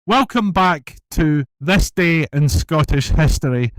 Welcome back to This Day in Scottish History.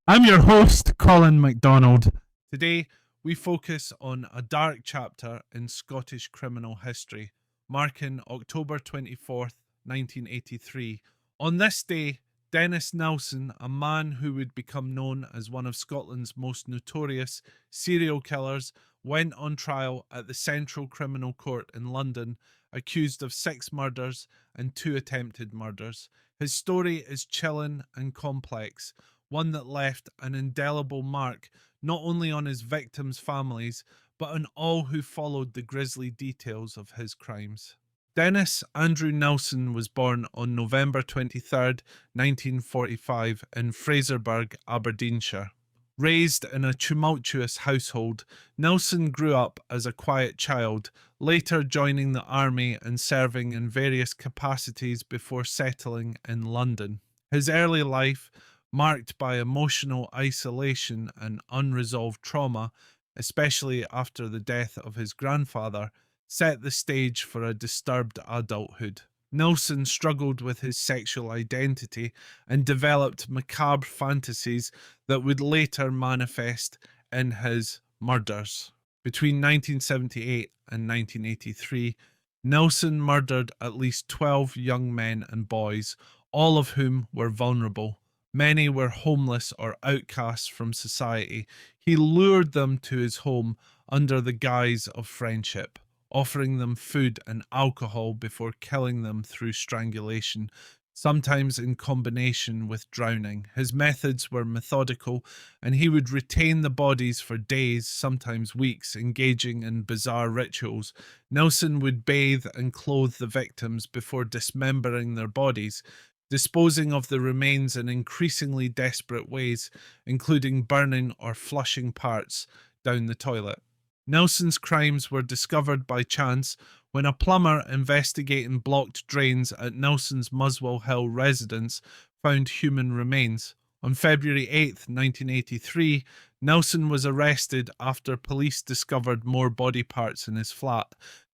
I'm your host, Colin MacDonald. Today, we focus on a dark chapter in Scottish criminal history, marking October 24th, 1983. On this day, Dennis Nilsen, a man who would become known as one of Scotland's most notorious serial killers, went on trial at the Central Criminal Court in London, accused of 6 murders and 2 attempted murders. His story is chilling and complex, one that left an indelible mark not only on his victims' families, but on all who followed the grisly details of his crimes. Dennis Andrew Nilsen was born on November 23rd, 1945 in Fraserburgh, Aberdeenshire. Raised in a tumultuous household, Nilsen grew up as a quiet child, later joining the army and serving in various capacities before settling in London. His early life, marked by emotional isolation and unresolved trauma, especially after the death of his grandfather, set the stage for a disturbed adulthood. Nilsen struggled with his sexual identity and developed macabre fantasies that would later manifest in his murders. Between 1978 and 1983, Nilsen murdered at least 12 young men and boys, all of whom were vulnerable. Many were homeless or outcasts from society. He lured them to his home under the guise of friendship, offering them food and alcohol before killing them through strangulation, sometimes in combination with drowning. His methods were methodical, and he would retain the bodies for days, sometimes weeks, engaging in bizarre rituals. Nilsen would bathe and clothe the victims before dismembering their bodies, disposing of the remains in increasingly desperate ways, including burning or flushing parts down the toilet. Nilsen's crimes were discovered by chance when a plumber investigating blocked drains at Nilsen's Muswell Hill residence found human remains. On February 8, 1983, Nilsen was arrested after police discovered more body parts in his flat,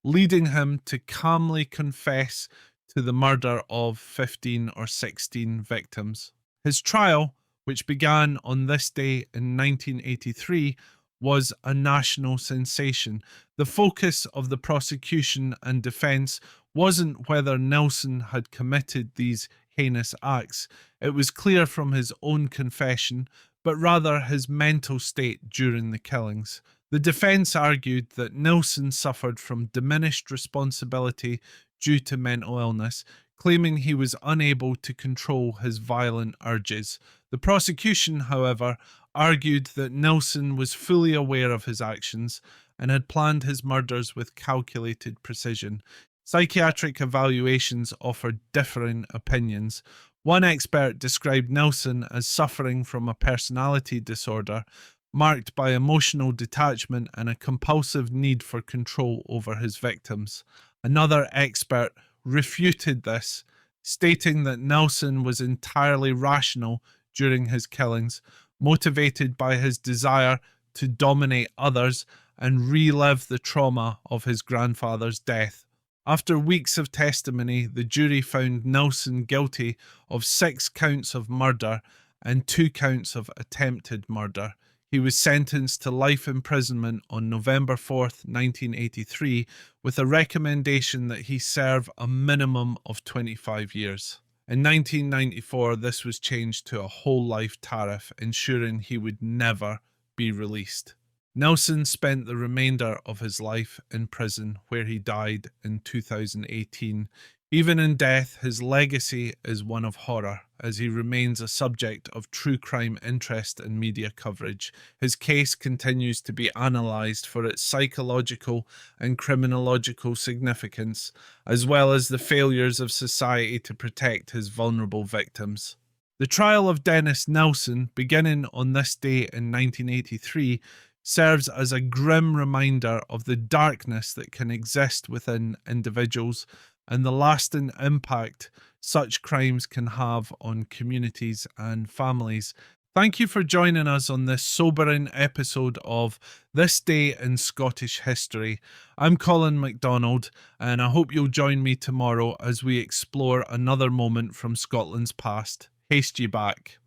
leading him to calmly confess to the murder of 15 or 16 victims. His trial, which began on this day in 1983, was a national sensation. The focus of the prosecution and defence wasn't whether Nilsen had committed these heinous acts. It was clear from his own confession, but rather his mental state during the killings. The defence argued that Nilsen suffered from diminished responsibility due to mental illness, claiming he was unable to control his violent urges. The prosecution, however, argued that Nilsen was fully aware of his actions and had planned his murders with calculated precision. Psychiatric evaluations offered differing opinions. One expert described Nilsen as suffering from a personality disorder marked by emotional detachment and a compulsive need for control over his victims. Another expert refuted this, stating that Nilsen was entirely rational during his killings, motivated by his desire to dominate others and relive the trauma of his grandfather's death. After weeks of testimony, the jury found Nilsen guilty of 6 counts of murder and 2 counts of attempted murder. He was sentenced to life imprisonment on November 4th, 1983, with a recommendation that he serve a minimum of 25 years. In 1994, this was changed to a whole life tariff, ensuring he would never be released. Nilsen spent the remainder of his life in prison, where he died in 2018. Even in death, his legacy is one of horror, as he remains a subject of true crime interest and media coverage. His case continues to be analysed for its psychological and criminological significance, as well as the failures of society to protect his vulnerable victims. The trial of Dennis Nilsen, beginning on this day in 1983, serves as a grim reminder of the darkness that can exist within individuals and the lasting impact such crimes can have on communities and families. Thank you for joining us on this sobering episode of This Day in Scottish History. I'm Colin MacDonald, and I hope you'll join me tomorrow as we explore another moment from Scotland's past. Haste ye back.